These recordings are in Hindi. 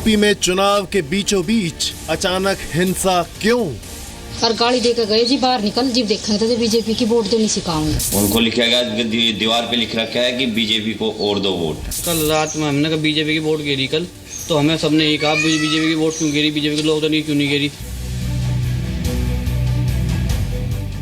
यूपी में चुनाव के बीचों बीच अचानक हिंसा क्यों? और गाड़ी देकर गए जी, बाहर निकल जी, देखा था बीजेपी की वोट देनी सिखाऊंगा। उनको लिखा गया, दीवार पे लिख रखा है कि बीजेपी को और दो वोट। कल रात में हमने कहा बीजेपी की वोट गिरी कल, तो हमें सबने यही कहा बीजेपी की वोट क्यों गिरी, बीजेपी के लोग तो नहीं क्यों नहीं गिरी।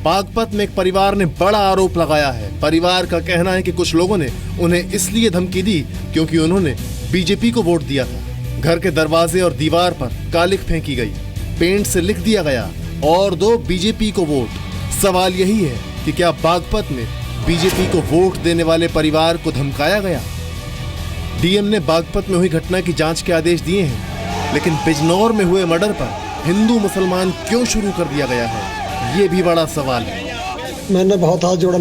बागपत में एक परिवार ने बड़ा आरोप लगाया है। परिवार का कहना है कि कुछ लोगों ने उन्हें इसलिए धमकी दी क्योंकि उन्होंने बीजेपी को वोट दिया था। घर के दरवाजे और दीवार पर कालिख फेंकी गई, पेंट से लिख दिया गया और दो बीजेपी को वोट। सवाल यही है कि क्या बागपत में बीजेपी को वोट देने वाले परिवार को धमकाया गया? डीएम ने बागपत में हुई घटना की जांच के आदेश दिए हैं, लेकिन बिजनौर में हुए मर्डर पर हिंदू मुसलमान क्यों शुरू कर दिया गया है, ये भी बड़ा सवाल है। मैंने बहुत हाथ जोड़ा,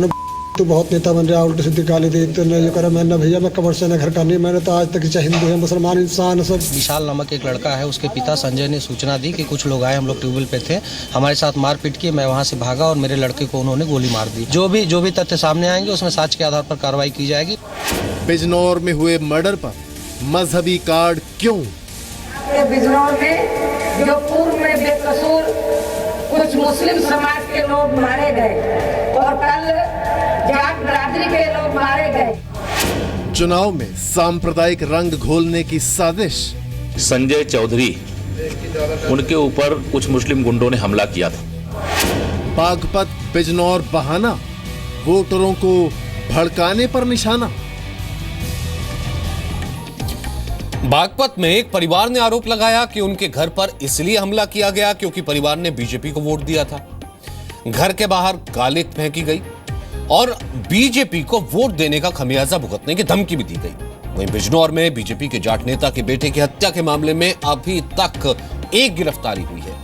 तो बहुत नेता बन रहा, उल्टी सीधी गाली दी, तो जो करा मैंने भैया मैं कमर से न घर का नहीं, मैंने तो आज तक चाहे हिंदू है मुसलमान इंसान सब। विशाल नामक एक लड़का है, उसके पिता संजय ने सूचना दी कि कुछ लोग आए, हम लोग ट्यूबवेल पे थे, हमारे साथ मारपीट की। मैं वहां से भागा और मेरे लड़के को उन्होंने गोली मार दी। जो भी तथ्य सामने आएंगे उसमें साक्ष्य के आधार पर कार्रवाई की जाएगी। बिजनौर में हुए मर्डर पर मजहबी कार्ड क्यों? बिजनौर में जो पूर्व में बेकसूर कुछ मुस्लिम समाज के लोग मारे गए और कल जाट बिरादरी के लोग मारे गए। चुनाव में सांप्रदायिक रंग घोलने की साजिश। संजय चौधरी, उनके ऊपर कुछ मुस्लिम गुंडों ने हमला किया था। बागपत बिजनौर बहाना, वोटरों को भड़काने पर निशाना। बागपत में एक परिवार ने आरोप लगाया कि उनके घर पर इसलिए हमला किया गया क्योंकि परिवार ने बीजेपी को वोट दिया था। घर के बाहर कालिख फेंकी गई और बीजेपी को वोट देने का खमियाजा भुगतने की धमकी भी दी गई। वहीं बिजनौर में बीजेपी के जाट नेता के बेटे की हत्या के मामले में अभी तक एक गिरफ्तारी हुई है,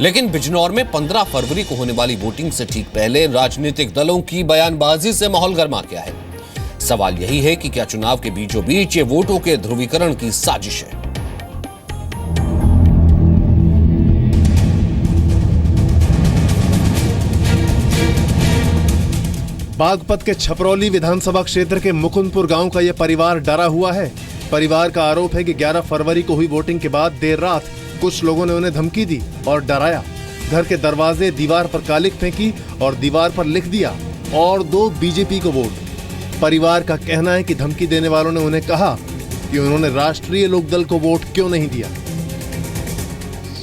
लेकिन बिजनौर में 15 फरवरी को होने वाली वोटिंग से ठीक पहले राजनीतिक दलों की बयानबाजी से माहौल गर्मा गया है। सवाल यही है कि क्या चुनाव के बीचों बीच ये वोटों के ध्रुवीकरण की साजिश है? बागपत के छपरौली विधानसभा क्षेत्र के मुकुंदपुर गांव का यह परिवार डरा हुआ है। परिवार का आरोप है कि 11 फरवरी को हुई वोटिंग के बाद देर रात कुछ लोगों ने उन्हें धमकी दी और डराया। घर के दरवाजे, दीवार पर कालिख फेंकी और दीवार पर लिख दिया और दो बीजेपी को वोट। परिवार का कहना है कि धमकी देने वालों ने उन्हें कहा कि उन्होंने राष्ट्रीय लोकदल को वोट क्यों नहीं दिया।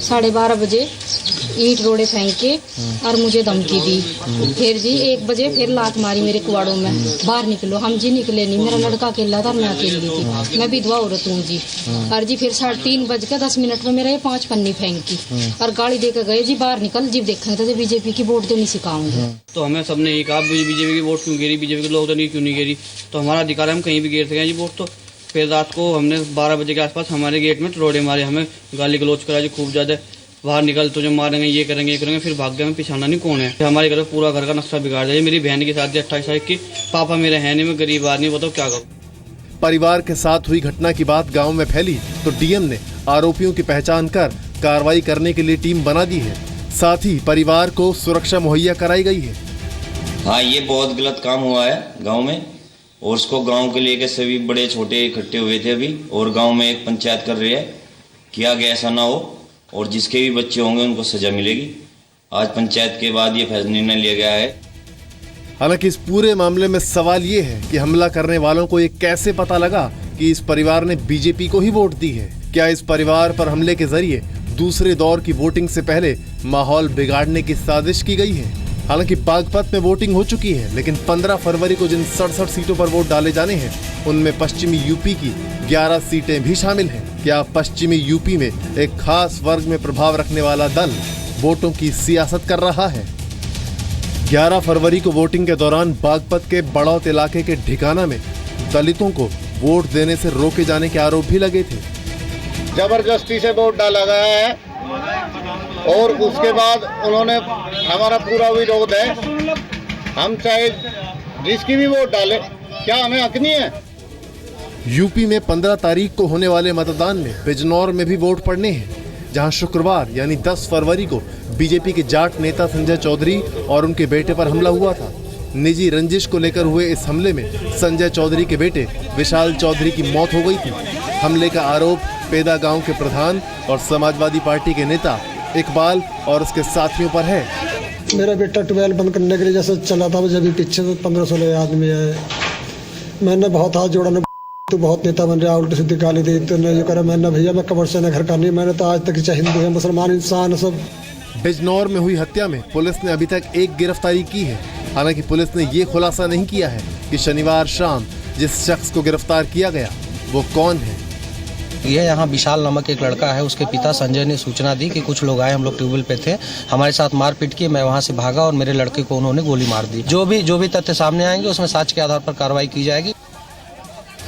12:30 बजे ईंट रोड़े फेंक के और मुझे धमकी दी। फिर जी 1 बजे फिर लात मारी मेरे कुआड़ों में, बाहर निकलो। हम जी निकले नहीं, मेरा लड़का अकेला था, मैं अकेली थी, मैं विधवा औरत हूँ जी। और जी फिर 3:10 में मेरा ये 5 पन्नी फेंकी और गाड़ी देकर गए जी, बाहर निकल जी, देखा था बीजेपी की वोट देनी सिखाऊंगा। तो हमें सबने यही कहा बीजेपी की वोट क्यों गिरी, बीजेपी के लोग तो नहीं क्यों नहीं गिरी। तो हमारा अधिकार है, हम कहीं भी गिर सकें जी वोट। तो फिर रात को हमने 12 बजे के आसपास हमारे गेट में रोड़े मारे, हमें गाली गलौज करा जी खूब ज्यादा, बाहर निकल तुझे मारेंगे, ये करेंगे। फिर भाग गए, में पिछाना नहीं कौन है। हमारे घर पूरा घर का नक्शा बिगाड़ दिया। मेरी बहन की शादी 28 तारीख की, पापा मेरे है नहीं, मैं गरीब आदमी, बताओ क्या करूं। परिवार के साथ हुई घटना की बात गांव में फैली तो डीएम ने आरोपियों की पहचान कर कार्रवाई करने के लिए टीम बना दी है। साथ ही परिवार को सुरक्षा मुहैया कराई गई है। हाँ, ये बहुत गलत काम हुआ है गाँव में, और उसको गाँव के लेके सभी बड़े छोटे इकट्ठे हुए थे अभी, और गाँव में एक पंचायत कर रही है कि आगे ऐसा ना हो और जिसके भी बच्चे होंगे उनको सजा मिलेगी। आज पंचायत के बाद ये फैसला निर्णय लिया गया है। हालांकि इस पूरे मामले में सवाल ये है कि हमला करने वालों को ये कैसे पता लगा कि इस परिवार ने बीजेपी को ही वोट दी है। क्या इस परिवार पर हमले के जरिए दूसरे दौर की वोटिंग से पहले माहौल बिगाड़ने की साजिश की गई है? हालांकि बागपत में वोटिंग हो चुकी है, लेकिन 15 फरवरी को जिन 67 सीटों पर वोट डाले जाने हैं उनमें पश्चिमी यूपी की 11 सीटें भी शामिल हैं। क्या पश्चिमी यूपी में एक खास वर्ग में प्रभाव रखने वाला दल वोटों की सियासत कर रहा है? 11 फरवरी को वोटिंग के दौरान बागपत के बड़ौत इलाके के ढिकाना में दलितों को वोट देने से रोके जाने के आरोप भी लगे थे। जबरदस्ती से वोट डाला गया है और उसके बाद उन्होंने हमारा पूरा विरोध है। हम चाहे जिसकी भी वोट डाले, क्या हमें हक नहीं है? यूपी में 15 तारीख को होने वाले मतदान में बिजनौर में भी वोट पड़ने हैं, जहां शुक्रवार यानी 10 फरवरी को बीजेपी के जाट नेता संजय चौधरी और उनके बेटे पर हमला हुआ था। निजी रंजिश को लेकर हुए इस हमले में संजय चौधरी के बेटे विशाल चौधरी की मौत हो गई थी। हमले का आरोप पेदा गांव के प्रधान और समाजवादी पार्टी के नेता इकबाल और उसके साथियों पर है। मेरा बेटा ट्यूबवेल बंद करने के लिए जैसे चला था, मुझे अभी पीछे से 15-16 आदमी आए। मैंने बहुत हाथ जोड़ा, तो बहुत नेता बन रहा, उल्टी सीधी गाली दी, तो जो करा मैंने भैया मैं कब्र से घर का नहीं, मैंने तो आज तक चाहे हिंदू है मुसलमान इंसान सब। बिजनौर में हुई हत्या में पुलिस ने अभी तक एक गिरफ्तारी की है। हालांकि पुलिस ने ये खुलासा नहीं किया है कि शनिवार शाम जिस शख्स को गिरफ्तार किया गया वो कौन है। ये यहाँ विशाल नामक एक लड़का है, उसके पिता संजय ने सूचना दी कि कुछ लोग आए, हम लोग ट्यूबवेल पे थे, हमारे साथ मारपीट की, मैं वहाँ से भागा और मेरे लड़के को उन्होंने गोली मार दी। जो भी तथ्य सामने आएंगे उसमें साक्ष्य के आधार पर कार्रवाई की जाएगी।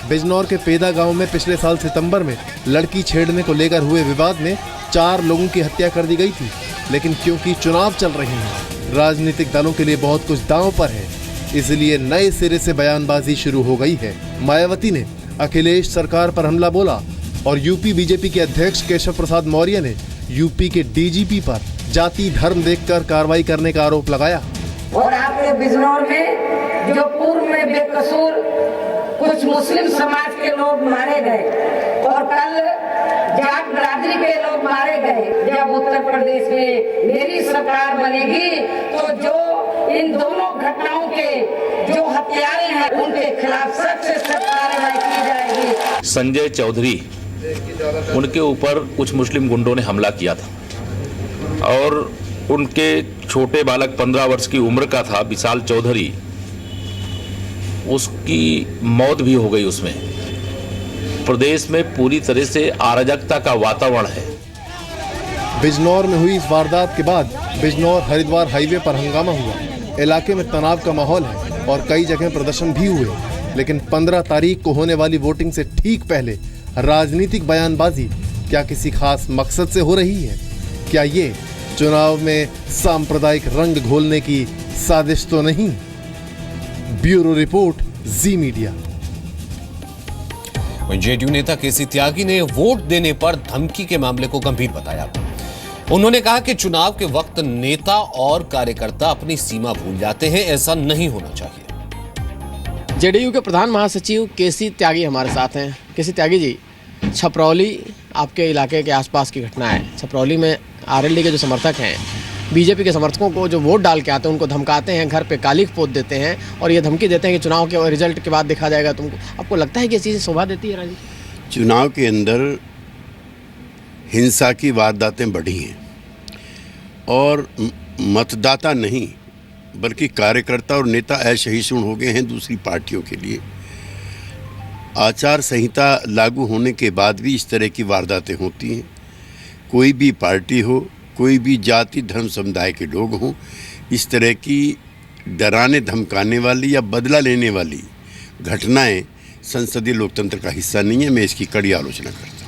बिजनौर के पेदा गांव में पिछले साल सितंबर में लड़की छेड़ने को लेकर हुए विवाद में 4 लोगों की हत्या कर दी गई थी, लेकिन क्योंकि चुनाव चल रहे हैं, राजनीतिक दलों के लिए बहुत कुछ दांव पर है, इसलिए नए सिरे से बयानबाजी शुरू हो गई है। मायावती ने अखिलेश सरकार पर हमला बोला और यूपी बीजेपी के अध्यक्ष केशव प्रसाद मौर्य ने यूपी के डीजीपी पर जाति धर्म देखकर कार्रवाई करने का आरोप लगाया। और आपके बिजनौर में जो पूर्व में बेकसूर कुछ मुस्लिम समाज के लोग मारे गए और कल जाट बिरादरी के लोग मारे गए। जब उत्तर प्रदेश में मेरी सरकार बनेगी तो जो इन दोनों घटनाओं के जो हत्यारे हैं उनके खिलाफ सख्त से सख्त कार्रवाई की जाएगी। संजय चौधरी, उनके ऊपर कुछ मुस्लिम गुंडों ने हमला किया था और उनके छोटे बालक 15 वर्ष की उम्र का था विशाल चौधरी, उसकी मौत भी हो गई। उसमें प्रदेश में पूरी तरह से अराजकता का वातावरण है। बिजनौर में हुई इस वारदात के बाद बिजनौर हरिद्वार हाईवे पर हंगामा हुआ। इलाके में तनाव का माहौल है और कई जगह प्रदर्शन भी हुए, लेकिन 15 तारीख को होने वाली वोटिंग से ठीक पहले राजनीतिक बयानबाजी क्या किसी खास मकसद से हो रही है? क्या ये चुनाव में सांप्रदायिक रंग घोलने की साजिश तो नहीं? ब्यूरो रिपोर्ट, जी मीडिया। जेडीयू नेता केसी त्यागी ने वोट देने पर धमकी के मामले को गंभीर बताया। उन्होंने कहा कि चुनाव के वक्त नेता और कार्यकर्ता अपनी सीमा भूल जाते हैं, ऐसा नहीं होना चाहिए। जेडीयू के प्रधान महासचिव केसी त्यागी हमारे साथ हैं। केसी त्यागी जी, छपरौली आपके इलाके के आसपास की घटना है। छपरौली में आरएलडी के जो समर्थक हैं, बीजेपी के समर्थकों को जो वोट डाल के आते हैं उनको धमकाते हैं, घर पे कालिख पोत देते हैं और ये धमकी देते हैं कि चुनाव के रिजल्ट के बाद देखा जाएगा तुमको। आपको लगता है कि ये चीज़ें शोभा देती है? राजी, चुनाव के अंदर हिंसा की वारदातें बढ़ी हैं और मतदाता नहीं बल्कि कार्यकर्ता और नेता असहिष्णु हो गए हैं दूसरी पार्टियों के लिए। आचार संहिता लागू होने के बाद भी इस तरह की वारदातें होती हैं। कोई भी पार्टी हो, कोई भी जाति धर्म समुदाय के लोग हों, इस तरह की डराने धमकाने वाली या बदला लेने वाली घटनाएं संसदीय लोकतंत्र का हिस्सा नहीं है। मैं इसकी कड़ी आलोचना करता हूँ।